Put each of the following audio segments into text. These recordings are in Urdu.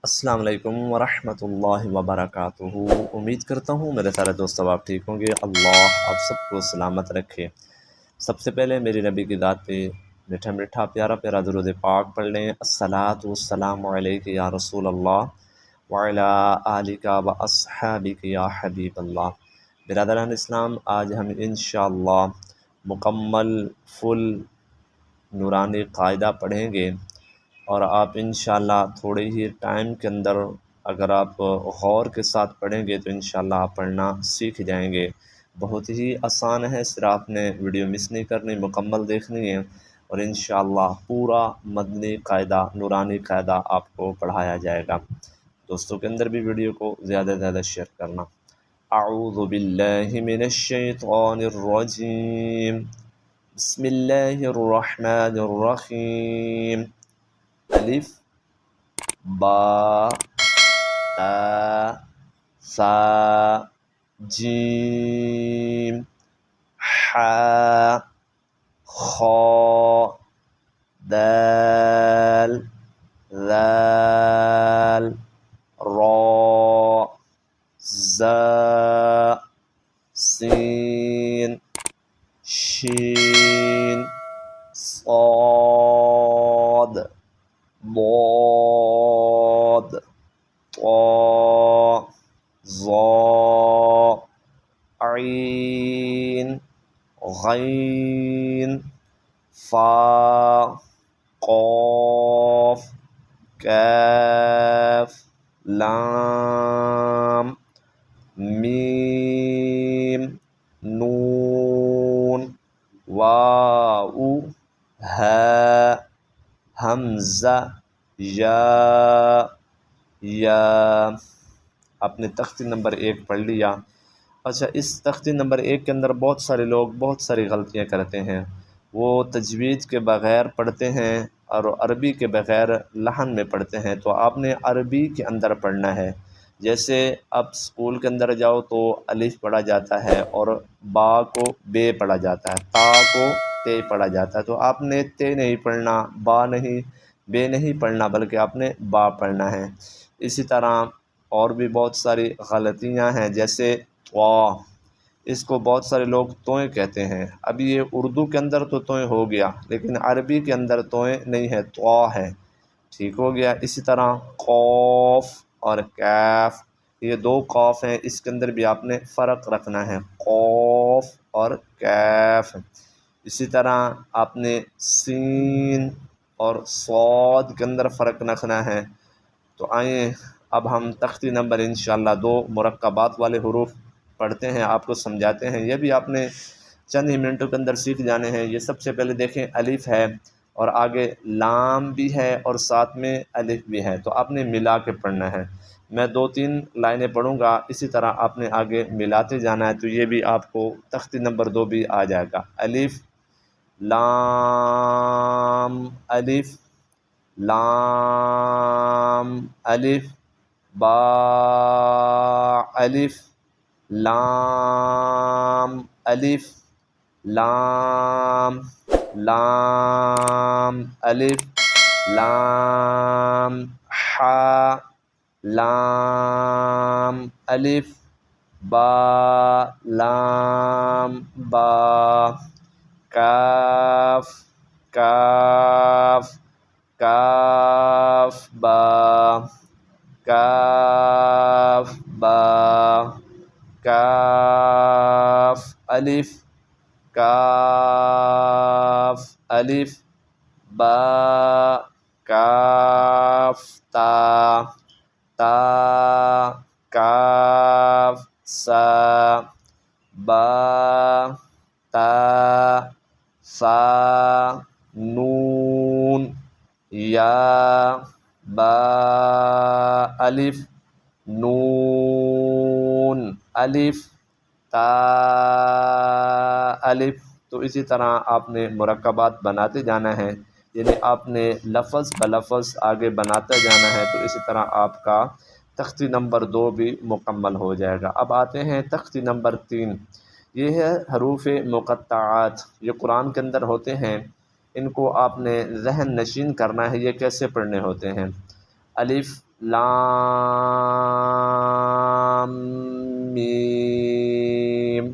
السلام علیکم ورحمۃ اللہ وبرکاتہ۔ امید کرتا ہوں میرے سارے دوست آپ ٹھیک ہوں گے۔ اللہ آپ سب کو سلامت رکھے۔ سب سے پہلے میری نبی کی ذات پہ میٹھا میٹھا پیارا پیارا درود پاک پڑھ لیں۔ الصلاۃ والسلام علیک یا رسول اللہ وعلی آلک و اصحابک یا حبیب اللہ۔ برادران اسلام، آج ہم انشاءاللہ مکمل فل نورانی قاعدہ پڑھیں گے، اور آپ انشاءاللہ تھوڑے ہی ٹائم کے اندر اگر آپ غور کے ساتھ پڑھیں گے تو انشاءاللہ آپ پڑھنا سیکھ جائیں گے۔ بہت ہی آسان ہے، صرف آپ نے ویڈیو مس نہیں کرنی، مکمل دیکھنی ہے، اور انشاءاللہ پورا مدنی قاعدہ نورانی قاعدہ آپ کو پڑھایا جائے گا۔ دوستوں کے اندر بھی ویڈیو کو زیادہ سے زیادہ شیئر کرنا۔ اعوذ باللہ من الشیطان الرجیم، بسم اللہ الرحمن الرحیم۔ الف با تا سا جیم ح خا دال ذال را زا سین شین صاد ضاد طا ظا عین غین فا قاف کاف لام میم نون واو ہا حمزہ یا۔ آپ نے تختی نمبر 1 پڑھ لیا۔ اچھا، اس تختی نمبر 1 کے اندر بہت سارے لوگ بہت ساری غلطیاں کرتے ہیں۔ وہ تجوید کے بغیر پڑھتے ہیں اور عربی کے بغیر لحن میں پڑھتے ہیں، تو آپ نے عربی کے اندر پڑھنا ہے۔ جیسے اب اسکول کے اندر جاؤ تو الف پڑھا جاتا ہے، اور با کو بے پڑھا جاتا ہے، تا کو تے پڑھا جاتا ہے، تو آپ نے تے نہیں پڑھنا، با نہیں، بے نہیں پڑھنا، بلکہ آپ نے با پڑھنا ہے۔ اسی طرح اور بھی بہت ساری غلطیاں ہیں، جیسے طا، اس کو بہت سارے لوگ توئیں کہتے ہیں۔ ابھی یہ اردو کے اندر تو توئیں ہو گیا، لیکن عربی کے اندر توئیں نہیں ہے، طا ہے، ٹھیک ہو گیا۔ اسی طرح قوف اور کیف، یہ 2 قاف ہیں، اس کے اندر بھی آپ نے فرق رکھنا ہے، قوف اور کیف۔ اسی طرح آپ نے سین اور صاد کے اندر فرق رکھنا ہے۔ تو آئیں اب ہم تختی نمبر انشاءاللہ 2 مرکبات والے حروف پڑھتے ہیں، آپ کو سمجھاتے ہیں۔ یہ بھی آپ نے چند ہی منٹوں کے اندر سیکھ جانے ہیں۔ یہ سب سے پہلے دیکھیں، الف ہے اور آگے لام بھی ہے اور ساتھ میں الف بھی ہے، تو آپ نے ملا کے پڑھنا ہے۔ میں 2-3 لائنیں پڑھوں گا، اسی طرح آپ نے آگے ملاتے جانا ہے، تو یہ بھی آپ کو تختی نمبر 2 بھی آ جائے گا۔ الف لام الف لام الف با الف لام الف لام لام الف لام ح لام الف با لام با کاف کاف کاف با کاف با کاف الف کاف الف با کاف تا تا کاف سا با تا سا نون یا با الف نون الف تا الف۔ تو اسی طرح آپ نے مرکبات بناتے جانا ہے، یعنی آپ نے لفظ بلفظ آگے بناتا جانا ہے، تو اسی طرح آپ کا تختی نمبر 2 بھی مکمل ہو جائے گا۔ اب آتے ہیں تختی نمبر 3، یہ ہے حروف مقطعات، یہ قرآن کے اندر ہوتے ہیں، ان کو آپ نے ذہن نشین کرنا ہے، یہ کیسے پڑھنے ہوتے ہیں۔ الف لام میم۔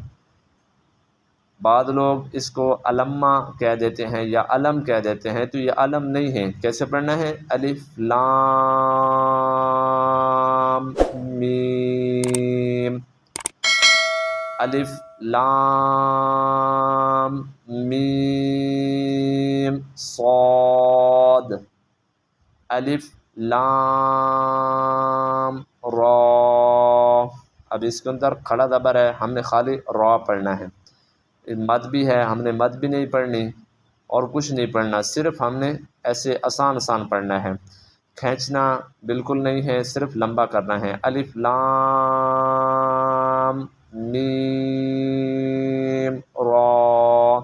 بعض لوگ اس کو علمہ کہہ دیتے ہیں یا علم کہہ دیتے ہیں، تو یہ علم نہیں ہے۔ کیسے پڑھنا ہے؟ الف لام میم، الف لام میم صاد، الف لام را۔ اب اس کے اندر کھڑا زبر ہے، ہم نے خالی را پڑھنا ہے۔ مد بھی ہے، ہم نے مد بھی نہیں پڑھنی اور کچھ نہیں پڑھنا، صرف ہم نے ایسے آسان آسان پڑھنا ہے، کھینچنا بالکل نہیں ہے، صرف لمبا کرنا ہے۔ الف لام میم را،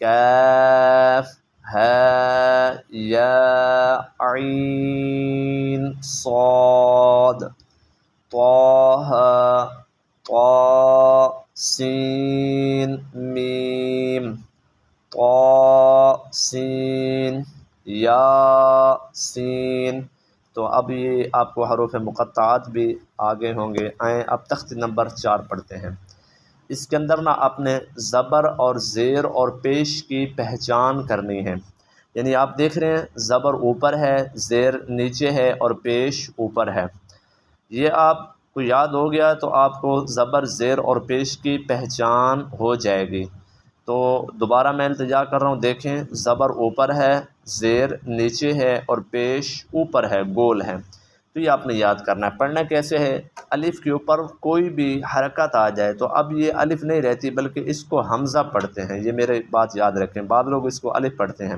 کاف ہا یا عین صاد، طہ طا سین میم، طا سین یا سین۔ تو اب یہ آپ کو حروف مقطعات بھی آگے ہوں گے۔ آئیں اب تختی نمبر 4 پڑھتے ہیں۔ اس کے اندر نا آپ نے زبر اور زیر اور پیش کی پہچان کرنی ہے۔ یعنی آپ دیکھ رہے ہیں زبر اوپر ہے، زیر نیچے ہے اور پیش اوپر ہے۔ یہ آپ کو یاد ہو گیا تو آپ کو زبر، زیر اور پیش کی پہچان ہو جائے گی۔ تو دوبارہ میں التجا کر رہا ہوں، دیکھیں زبر اوپر ہے، زیر نیچے ہے اور پیش اوپر ہے، گول ہے۔ تو یہ آپ نے یاد کرنا ہے۔ پڑھنا کیسے ہے؟ الف کے اوپر کوئی بھی حرکت آ جائے تو اب یہ الف نہیں رہتی بلکہ اس کو حمزہ پڑھتے ہیں۔ یہ میرے بات یاد رکھیں، بعض لوگ اس کو الف پڑھتے ہیں،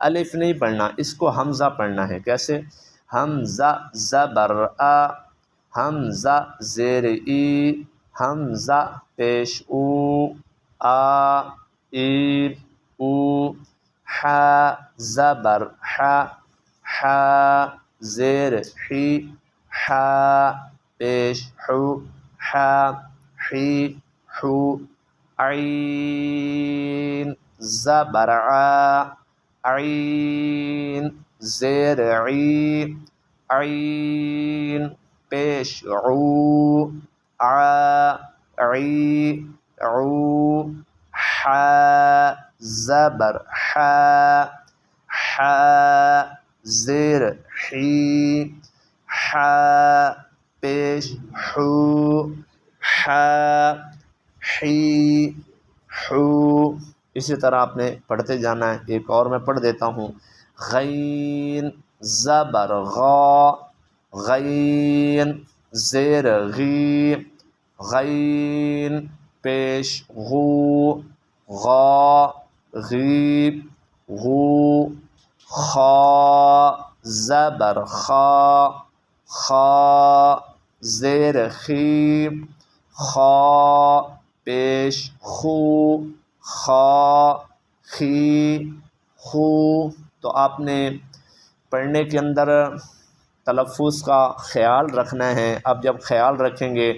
الف نہیں پڑھنا، اس کو حمزہ پڑھنا ہے۔ کیسے؟ حمزہ زبر آ، حمزہ زیر ای، حمزہ پیش او، آ ای او، ح زبر ح، ح زیر حی، ح پیش حو، ح حی حو، عین زبر ع، عین زیر عی، عین پیش عو، ع عی عو، ح زبر ح، ح زیر حی، ح پیش حو، ح حی حو۔ اسی طرح آپ نے پڑھتے جانا ہے۔ ایک اور میں پڑھ دیتا ہوں۔ غین زبر غا، غین زیر غی، غین پیش غو، غا غیب غو، خا زبر خا، خا زیر خی، خا پیش خو، خا خی خو۔ تو آپ نے پڑھنے کے اندر تلفظ کا خیال رکھنا ہے۔ اب جب خیال رکھیں گے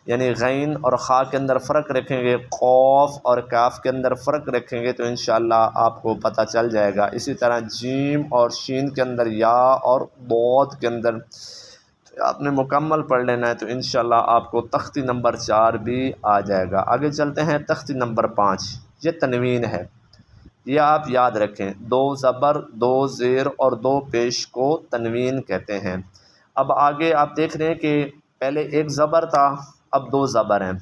یعنی غین اور خا کے اندر فرق رکھیں گے، قوف اور کاف کے اندر فرق رکھیں گے تو انشاءاللہ آپ کو پتہ چل جائے گا۔ اسی طرح جیم اور شین کے اندر، یا اور ضاد کے اندر آپ نے مکمل پڑھ لینا ہے تو انشاءاللہ آپ کو تختی نمبر 4 بھی آ جائے گا۔ آگے چلتے ہیں تختی نمبر 5۔ یہ تنوین ہے، یہ آپ یاد رکھیں، 2 زبر، 2 زیر اور 2 پیش کو تنوین کہتے ہیں۔ اب آگے آپ دیکھ رہے ہیں کہ پہلے ایک زبر تھا، اب 2 زبر ہیں،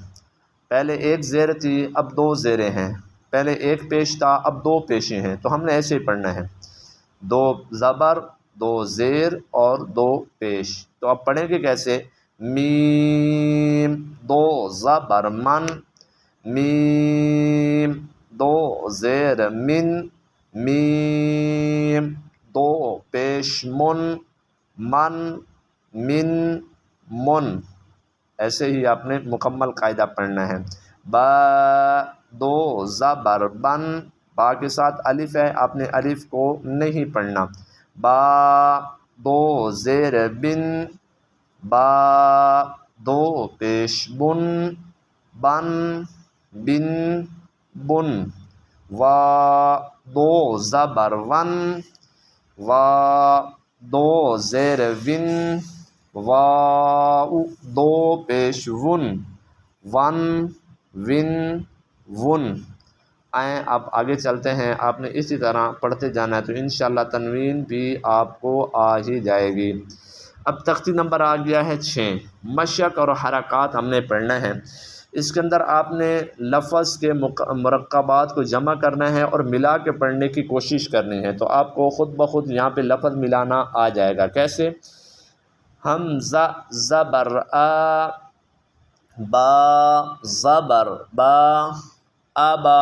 پہلے ایک زیر تھی اب 2 زیریں ہیں، پہلے ایک پیش تھا اب 2 پیشیں ہیں۔ تو ہم نے ایسے ہی پڑھنا ہے، 2 زبر، 2 زیر اور 2 پیش۔ تو اب پڑھیں گے کیسے؟ میم 2 زبر من، میم 2 زیر من، میم 2 پیش من، من من من۔ ایسے ہی آپ نے مکمل قاعدہ پڑھنا ہے۔ با 2 زبر بن، با کے ساتھ الف ہے، آپ نے الف کو نہیں پڑھنا۔ با 2 زیر بن، با 2 پیش بن، بن بن بن۔ وا 2 زبر ون، وا دو زیر ون، واؤ دو پیش ون، ون ون ون۔ آئیں اب آگے چلتے ہیں، آپ نے اسی طرح پڑھتے جانا ہے تو انشاءاللہ تنوین بھی آپ کو آ ہی جائے گی۔ اب تختی نمبر آ گیا ہے 6، مشق اور حرکات ہم نے پڑھنا ہے۔ اس کے اندر آپ نے لفظ کے مرکبات کو جمع کرنا ہے اور ملا کے پڑھنے کی کوشش کرنی ہے، تو آپ کو خود بخود یہاں پہ لفظ ملانا آ جائے گا۔ کیسے؟ حمزہ زبر آ، با زبر با، آبا،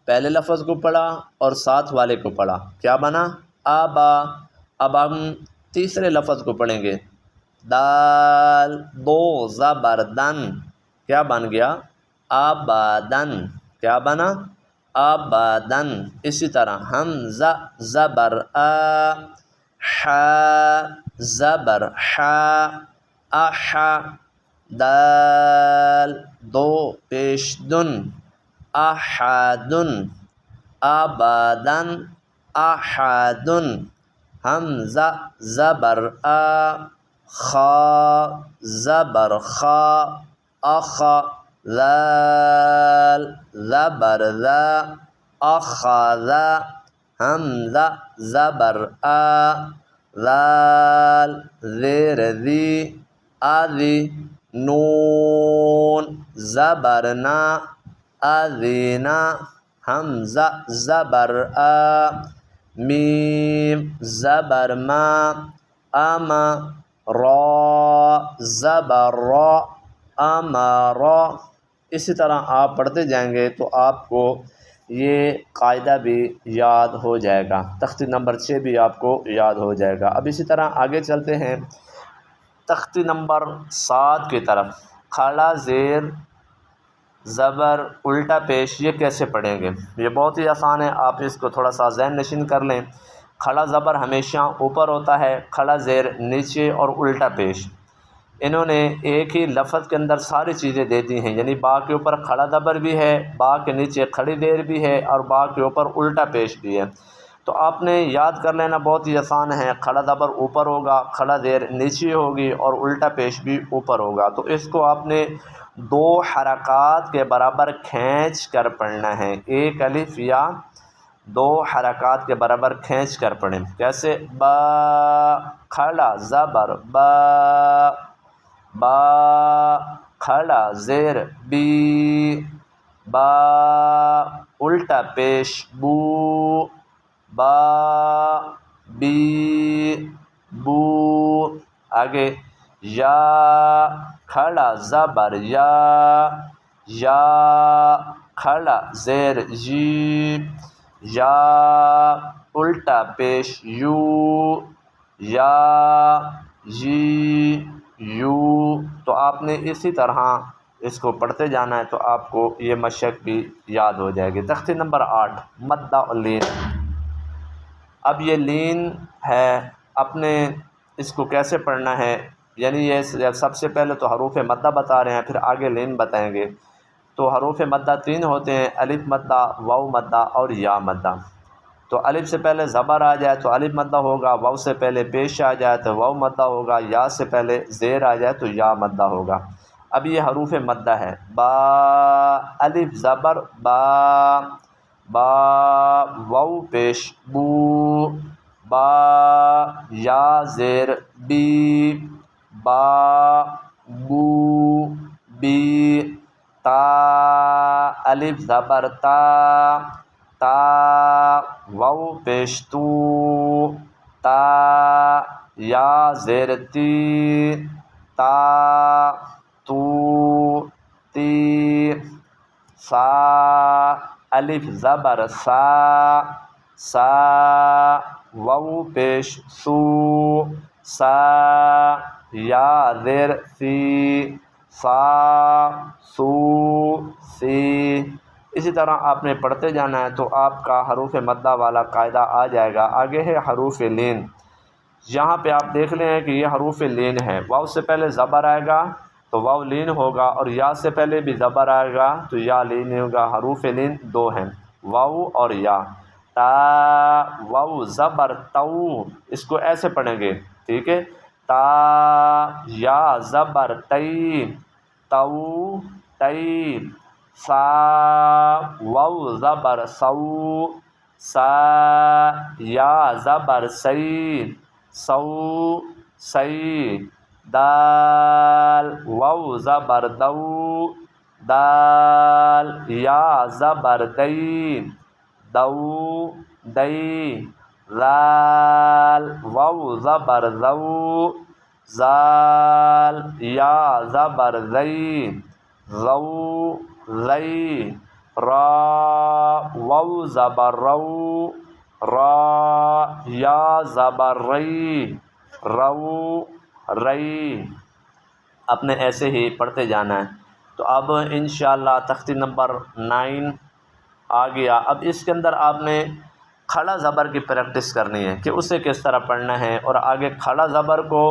پہلے لفظ کو پڑھا اور ساتھ والے کو پڑھا، کیا بنا؟ آبا۔ اب ہم تیسرے لفظ کو پڑھیں گے، دال دو زبر دن، کیا بن گیا؟ آبادن، کیا بنا؟ آبادن۔ اسی طرح حمزہ زبر آ، ح زبر ح، اح، دال دو پیش دن، احدن، آبادن، احدن۔ حمزہ زبر آ، خا زبر خا، اخ، ذال زبر ذا، اخذ۔ حمزہ زبر آ، ذال زیر ذی، اذی، نون زبر نا، اذینا۔ حمزہ زبر آ، میم زبر ما، اما، را زبر را، امارا۔ اسی طرح آپ پڑھتے جائیں گے تو آپ کو یہ قاعدہ بھی یاد ہو جائے گا، تختی نمبر 6 بھی آپ کو یاد ہو جائے گا۔ اب اسی طرح آگے چلتے ہیں تختی نمبر 7 کی طرف۔ کھڑا زیر زبر الٹا پیش، یہ کیسے پڑھیں گے؟ یہ بہت ہی آسان ہے، آپ اس کو تھوڑا سا ذہن نشین کر لیں۔ کھڑا زبر ہمیشہ اوپر ہوتا ہے، کھڑا زیر نیچے اور الٹا پیش۔ انہوں نے ایک ہی لفظ کے اندر ساری چیزیں دے دی ہیں، یعنی با کے اوپر کھڑا زبر بھی ہے، با کے نیچے کھڑی زیر بھی ہے اور با کے اوپر الٹا پیش بھی ہے۔ تو آپ نے یاد کر لینا، بہت ہی آسان ہے، کھڑا زبر اوپر ہوگا، کھڑا زیر نیچے ہوگی اور الٹا پیش بھی اوپر ہوگا۔ تو اس کو آپ نے 2 حرکات کے برابر کھینچ کر پڑھنا ہے، ایک الف یا 2 حرکات کے برابر کھینچ کر پڑھیں۔ کیسے؟ با کھڑا زبر با، با کھڑا زیر بی، با الٹا پیش بو، با بی بو۔ آگے یا کھڑا زبر یا، یا کھڑا زیر جی، یا الٹا پیش یو، یا جی یو۔ تو آپ نے اسی طرح اس کو پڑھتے جانا ہے تو آپ کو یہ مشق بھی یاد ہو جائے گی۔ تختی نمبر 8، مدہ اور لین۔ اب یہ لین ہے، اپنے اس کو کیسے پڑھنا ہے، یعنی یہ سب سے پہلے تو حروف مدہ بتا رہے ہیں، پھر آگے لین بتائیں گے۔ تو حروف مدہ 3 ہوتے ہیں، الف مدہ، واو مدہ اور یا مدہ۔ تو الف سے پہلے زبر آ جائے تو الف مدہ ہوگا، واو سے پہلے پیش آ جائے تو واو مدہ ہوگا، یا سے پہلے زیر آ جائے تو یا مدہ ہوگا۔ اب یہ حروف مدہ ہے، با الف زبر با، با واو پیش بو، با یا زیر بی، با بو بی۔ تا الف زبر تا، تا واو پیش تو، تا یا زیر تی، تا تو تی۔ سا الف زبر سا، سا واو پیش سو، سا یا زیر سی، سا سو سی۔ اسی طرح آپ نے پڑھتے جانا ہے تو آپ کا حروف مدہ والا قاعدہ آ جائے گا۔ آگے ہے حروف لین۔ یہاں پہ آپ دیکھ لیں کہ یہ حروف لین ہے، واو سے پہلے زبر آئے گا تو واو لین ہوگا، اور یا سے پہلے بھی زبر آئے گا تو یا لین ہوگا۔ حروف لین 2 ہیں، واو اور یا۔ تا واو زبر تو، اس کو ایسے پڑھیں گے، ٹھیک ہے، تا یا زبر تی تو تی، سا واو زبر سو سا یا زبر سی سو سی، دال واو زبر دو دال یا زبر دی دو دی، ذال واو زبر ذو زال یا زبر ذی ذو ذی، را واو زبر رو را یا زبر ری رو ری، اپنے ایسے ہی پڑھتے جانا ہے۔ تو اب انشاءاللہ تختی نمبر 9 آ گیا۔ اب اس کے اندر آپ نے کھڑا زبر کی پریکٹس کرنی ہے کہ اسے کس طرح پڑھنا ہے، اور آگے کھڑا زبر کو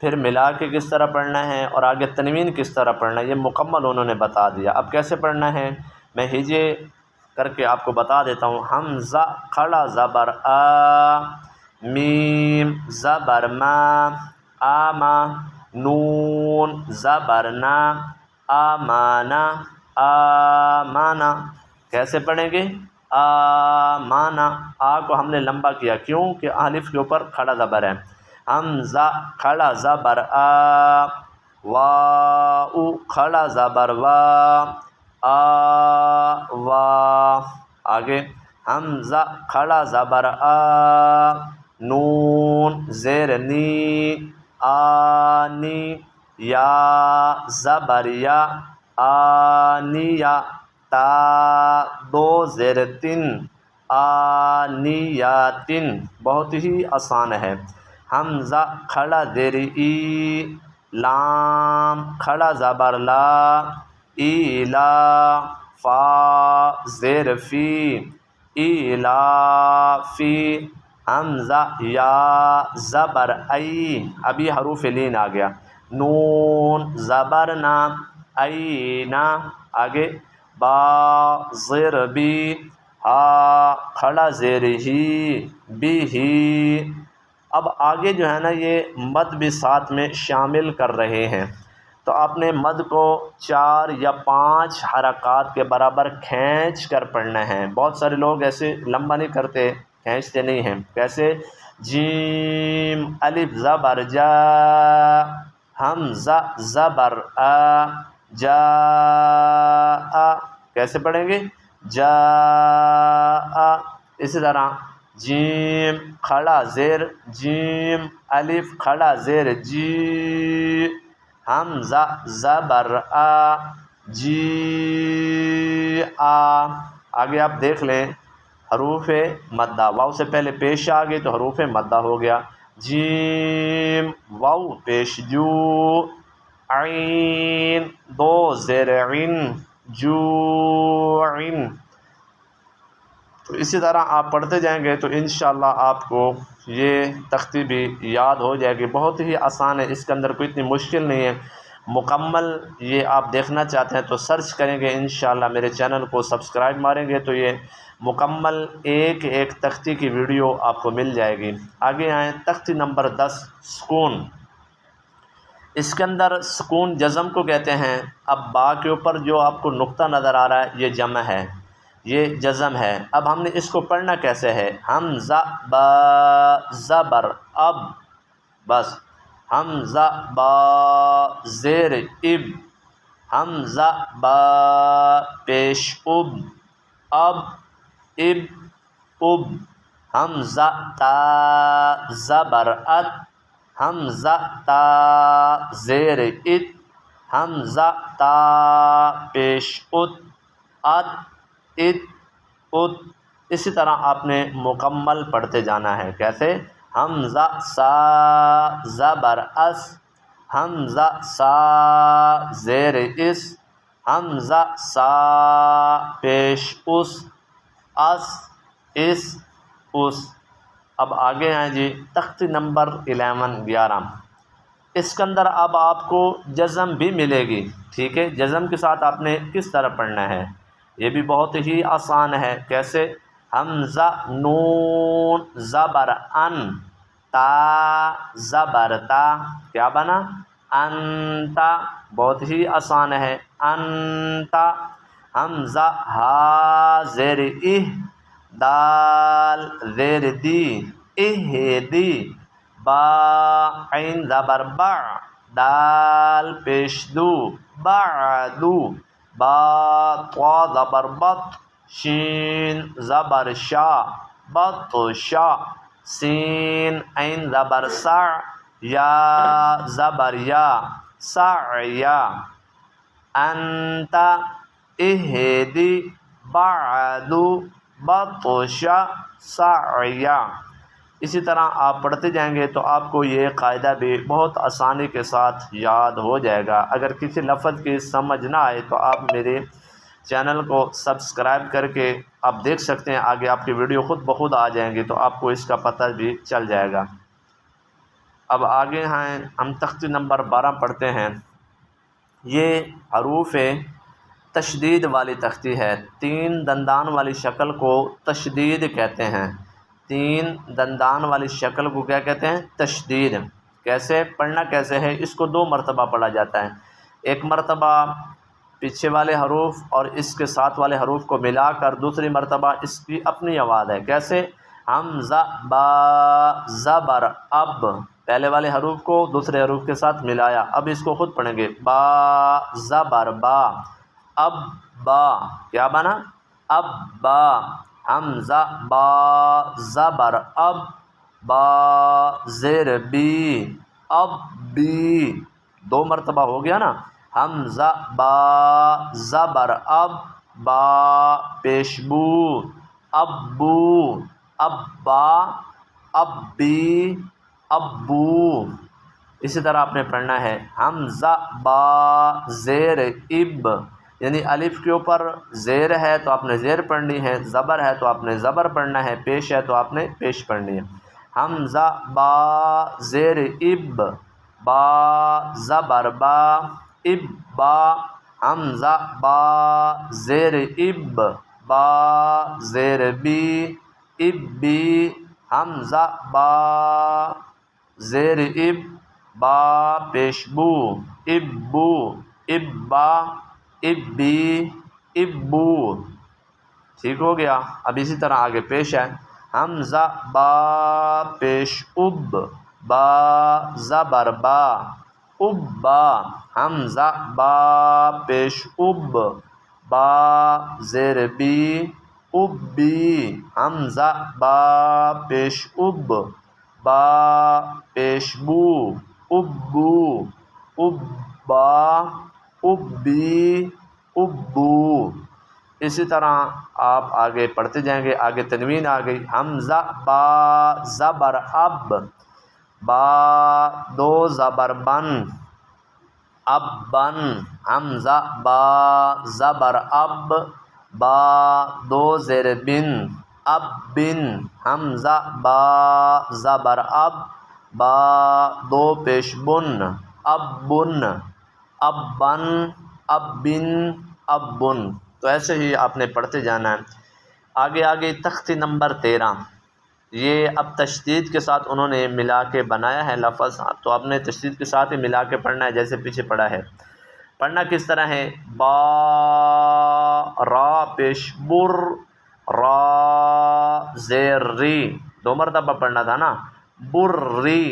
پھر ملا کے کس طرح پڑھنا ہے، اور آگے تنوین کس طرح پڑھنا ہے، یہ مکمل انہوں نے بتا دیا۔ اب کیسے پڑھنا ہے میں ہجے کر کے آپ کو بتا دیتا ہوں۔ حمزہ کھڑا زبر آ، میم زبر ما آما، نون زبر نا آمانا آمانا، کیسے پڑھیں گے؟ آمانا، آ کو ہم نے لمبا کیا، کیوں کہ الف کے اوپر کھڑا زبر ہے۔ حمزہ کھڑا زبر آ، واؤ کھڑا زبر وا آ وا، آگے حمزہ کھڑا زبر آ، نون زیر نی آنی، یا زبر یا آنیا، تا دو زیر تن آنیاتن، بہت ہی آسان ہے۔ حمزہ کھڑا زیر ای، لام کھڑا زبر لا ایلا، فا زیر فی ایلا فی، حمزہ یا زبر ای، ابھی حروف لین آ گیا، نون زبر نا اینا، آگے با زیر بی، ہا کھڑا زیر ہی بھی ہی۔ اب آگے جو ہے نا یہ مد بھی ساتھ میں شامل کر رہے ہیں، تو آپ نے مد کو 4 یا 5 حرکات کے برابر کھینچ کر پڑھنا ہے۔ بہت سارے لوگ ایسے لمبا نہیں کرتے، کھینچتے نہیں ہیں۔ کیسے؟ جیم الف زبر جا، حمزہ زبر آ جا آ، کیسے پڑھیں گے؟ جا آ۔ اسی طرح جیم کھڑا زیر جیم، الف کھڑا زیر جی، حمزہ زبر آ جی آ۔ آگے آپ دیکھ لیں حروف مدہ، واؤ سے پہلے پیش آ گئی تو حروف مدہ ہو گیا، جیم واؤ پیش جو، عین دو زیر عین جو عین۔ تو اسی طرح آپ پڑھتے جائیں گے تو انشاءاللہ آپ کو یہ تختی بھی یاد ہو جائے گی۔ بہت ہی آسان ہے، اس کے اندر کوئی اتنی مشکل نہیں ہے۔ مکمل یہ آپ دیکھنا چاہتے ہیں تو سرچ کریں گے انشاءاللہ، میرے چینل کو سبسکرائب ماریں گے تو یہ مکمل ایک ایک تختی کی ویڈیو آپ کو مل جائے گی۔ آگے آئیں تختی نمبر 10 سکون۔ اس کے اندر سکون جزم کو کہتے ہیں۔ اب با کے اوپر جو آپ کو نقطہ نظر آ رہا ہے یہ جمع ہے، یہ جزم ہے۔ اب ہم نے اس کو پڑھنا کیسے ہے؟ حمزہ با زبر اب، بس حمزہ با زیر اب، حمزہ با پیش اب اب اب، حمزہ تا زبر ات، حمزہ تا زیر ات، حمزہ تا پیش ات ات ات۔ اسی طرح آپ نے مکمل پڑھتے جانا ہے۔ کیسے؟ حمزہ سا زبر اس، حمزہ سا زیر اس، حمزہ سا پیش اس اس۔ اب آگے ہیں جی تختی نمبر 11 اس کے اندر اب آپ کو جزم بھی ملے گی، ٹھیک ہے؟ جزم کے ساتھ آپ نے کس طرح پڑھنا ہے یہ بھی بہت ہی آسان ہے۔ کیسے؟ حمزہ نون زبر ان، تا زبر تا، کیا بنا؟ انتا، بہت ہی آسان ہے، انتا۔ حمزہ ہا زیر اہ، دال زیر دی، اہ دی، با عین زبر با، دال پیش دو، بعدو، با طا زبر بط، شین زبر شا، بطشا، سین عین زبر سع، یا زبر یا، سعیا، انت اہدی، بعدو، بطشا، سعیا۔ اسی طرح آپ پڑھتے جائیں گے تو آپ کو یہ قاعدہ بھی بہت آسانی کے ساتھ یاد ہو جائے گا۔ اگر کسی لفظ کی سمجھ نہ آئے تو آپ میرے چینل کو سبسکرائب کر کے آپ دیکھ سکتے ہیں، آگے آپ کی ویڈیو خود بخود آ جائیں گی تو آپ کو اس کا پتہ بھی چل جائے گا۔ اب آگے ہیں ہم تختی نمبر 12 پڑھتے ہیں۔ یہ حروف تشدید والی تختی ہے۔ 3 دندان والی شکل کو تشدید کہتے ہیں۔ 3 دندان والی شکل کو کیا کہتے ہیں؟ تشدید۔ کیسے پڑھنا کیسے ہے؟ اس کو 2 مرتبہ پڑھا جاتا ہے۔ ایک مرتبہ پیچھے والے حروف اور اس کے ساتھ والے حروف کو ملا کر، دوسری مرتبہ اس کی اپنی آواز ہے۔ کیسے؟ حمزہ با زبر اب، پہلے والے حروف کو دوسرے حروف کے ساتھ ملایا، اب اس کو خود پڑھیں گے، با زبر با، اب با، کیا بنا؟ اب با، حمزہ با زبر اب، با زیر بی، اب بی، 2 مرتبہ ہو گیا نا۔ حمزہ با زبر اب، با پیشبو، ابو، ابا، ابی، ابو۔ اسی طرح آپ نے پڑھنا ہے حمزہ با زیر اب، یعنی الف کے اوپر زیر ہے تو آپ نے زیر پڑھنی ہے، زبر ہے تو آپ نے زبر پڑھنا ہے، پیش ہے تو آپ نے پیش پڑھنی ہے۔ حمزہ با زیر اب، با زبر با، اب با، حمزہ با زیر اب، با زیر بی، اب بی، حمزہ با زیر اب، با پیشبو، ابو، ابا، ابی، ابو۔ ٹھیک ہو گیا؟ اب اسی طرح آگے پیش ہے۔ حمزہ با پیش اب، با زبر با، ابا، حمزہ با پیش اب، با زیر بی، ابی، حمزہ با پیش اب، با پیشبو، ابو، ابا، ابی، ابو۔ اسی طرح آپ آگے پڑھتے جائیں گے، آگے تنوین آ گئی۔ حمزہ با زبر اب، با 2 زبر بن، اب بن، حمزہ با زبر اب، با 2 زیر بن، اب بن، حمزہ با زبر اب، با 2 پیش بن، اب بن، اب بن، اب بن، اب بن۔ تو ایسے ہی آپ نے پڑھتے جانا ہے۔ آگے تختی نمبر 13، یہ اب تشدید کے ساتھ انہوں نے ملا کے بنایا ہے لفظ، تو آپ نے تشدید کے ساتھ ہی ملا کے پڑھنا ہے جیسے پیچھے پڑھا ہے۔ پڑھنا کس طرح ہے؟ با را پیش بر، را زیر ری، 2 مرتبہ پڑھنا تھا نا، بری،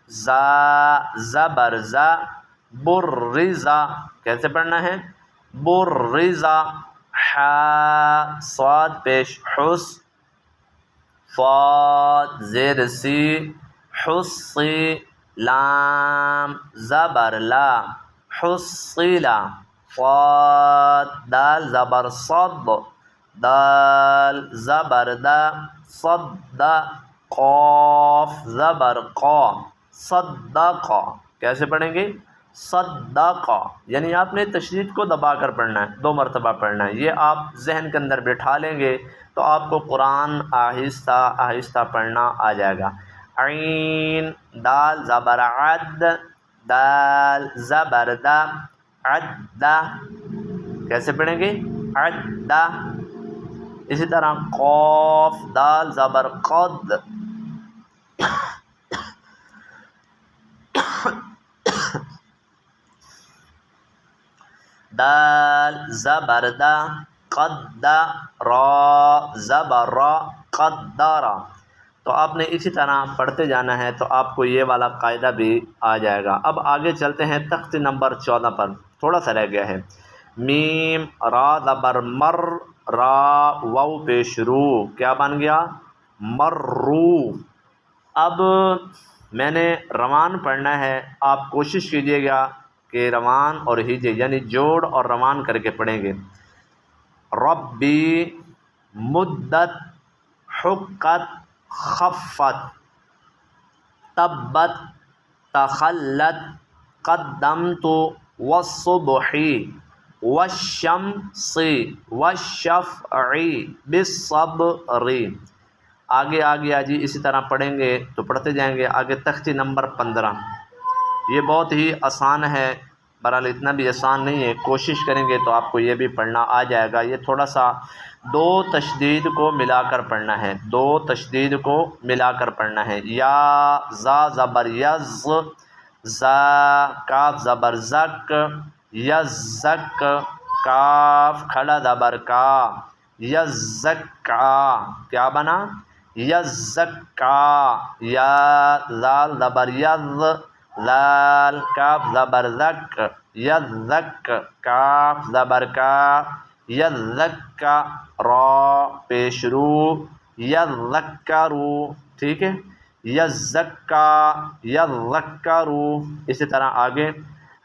زا زبر زا، برزا، کیسے پڑھنا ہے؟ برزا، حا صاد پیش حس، فاد زیر سی، حصی، لام زبر لا، حصیلا، صاد دال زبر صد، دال زبر دا، صد، قاف زبر قا، صدقا، کیسے پڑھیں گے؟ صدقا، یعنی آپ نے تشدید کو دبا کر پڑھنا ہے، 2 مرتبہ پڑھنا ہے۔ یہ آپ ذہن کے اندر بٹھا لیں گے تو آپ کو قرآن آہستہ آہستہ پڑھنا آ جائے گا۔ عین دال زبر عد، دال زبر دا، عد، کیسے پڑھیں گے؟ عد، اسی طرح قاف دال زبر قد، دال زبر دا قد را زبر را قدرا۔ تو آپ نے اسی طرح پڑھتے جانا ہے تو آپ کو یہ والا قاعدہ بھی آ جائے گا۔ اب آگے چلتے ہیں تخت نمبر 14 پر، تھوڑا سا رہ گیا ہے۔ میم را زبر مر، را واو پیش رو، کیا بن گیا؟ مرو۔ اب میں نے روان پڑھنا ہے، آپ کوشش کیجیے گا کہ روان اور ہیجے یعنی جوڑ اور روان کر کے پڑھیں گے۔ ربی مدت حقت خفت تبت تخلت قدمت والصبح والشمس والشفع بالصبر۔ آگے جی اسی طرح پڑھیں گے تو پڑھتے جائیں گے۔ آگے تختی نمبر 15، یہ بہت ہی آسان ہے، بہرحال اتنا بھی آسان نہیں ہے، کوشش کریں گے تو آپ کو یہ بھی پڑھنا آ جائے گا۔ یہ تھوڑا سا دو تشدید کو ملا کر پڑھنا ہے، دو تشدید کو ملا کر پڑھنا ہے۔ یا زا زبر یز، زا کاف زبر زک، یزک کاف کھڑا زبر کا، یزکا کیا بنا؟ یزکا۔ یا زال زبر یز، زال کاف زبر زک، یزک کاف زبر کا، یزکا را پیش رو، یذکرو، ٹھیک ہے، یزکا یذکرو۔ اسی طرح آگے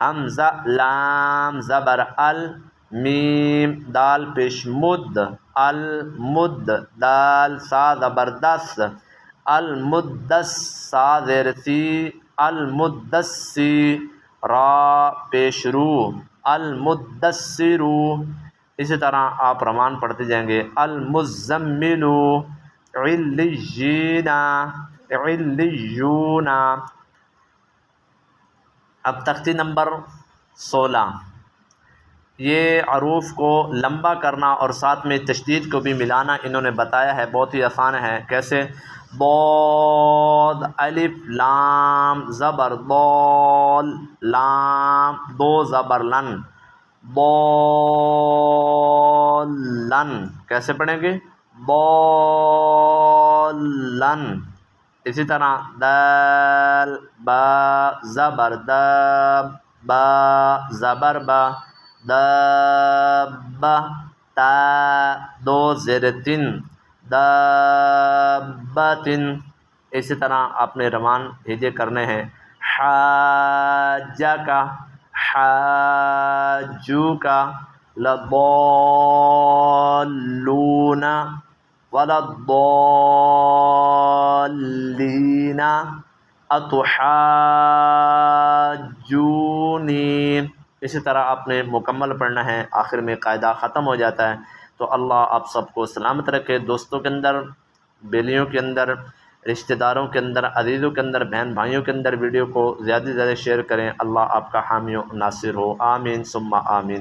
حمزہ لام زبر ال، میم دال پیش مد، المد، دال سا زبر دس، المدس سا زیر سی، المدسی، را پیش رو، المدثرو۔ اسی طرح آپ روان پڑھتے جائیں گے۔ المزمل علیین علیون۔ اب تختی نمبر 16، یہ حروف کو لمبا کرنا اور ساتھ میں تشدید کو بھی ملانا انہوں نے بتایا ہے، بہت ہی آسان ہے۔ کیسے؟ ضاد الف لام زبر ضال، لام دو زبر لن، ضالن، کیسے پڑھیں گے؟ ضالن۔ اسی طرح دال با زبر داب، با زبر با، دابہ تا دو زیر تن، دابتن۔ اسی طرح آپ نے روان ہجے کرنے ہیں۔ حاجہ کا، حاجو کا، لضالون ولضالین، اتحاجونی۔ اسی طرح آپ نے مکمل پڑھنا ہے، آخر میں قاعدہ ختم ہو جاتا ہے۔ تو اللہ آپ سب کو سلامت رکھے، دوستوں کے اندر، بیلیوں کے اندر، رشتہ داروں کے اندر، عزیزوں کے اندر، بہن بھائیوں کے اندر ویڈیو کو زیادہ سے زیادہ شیئر کریں۔ اللہ آپ کا حامی و ناصر ہو، آمین ثم آمین۔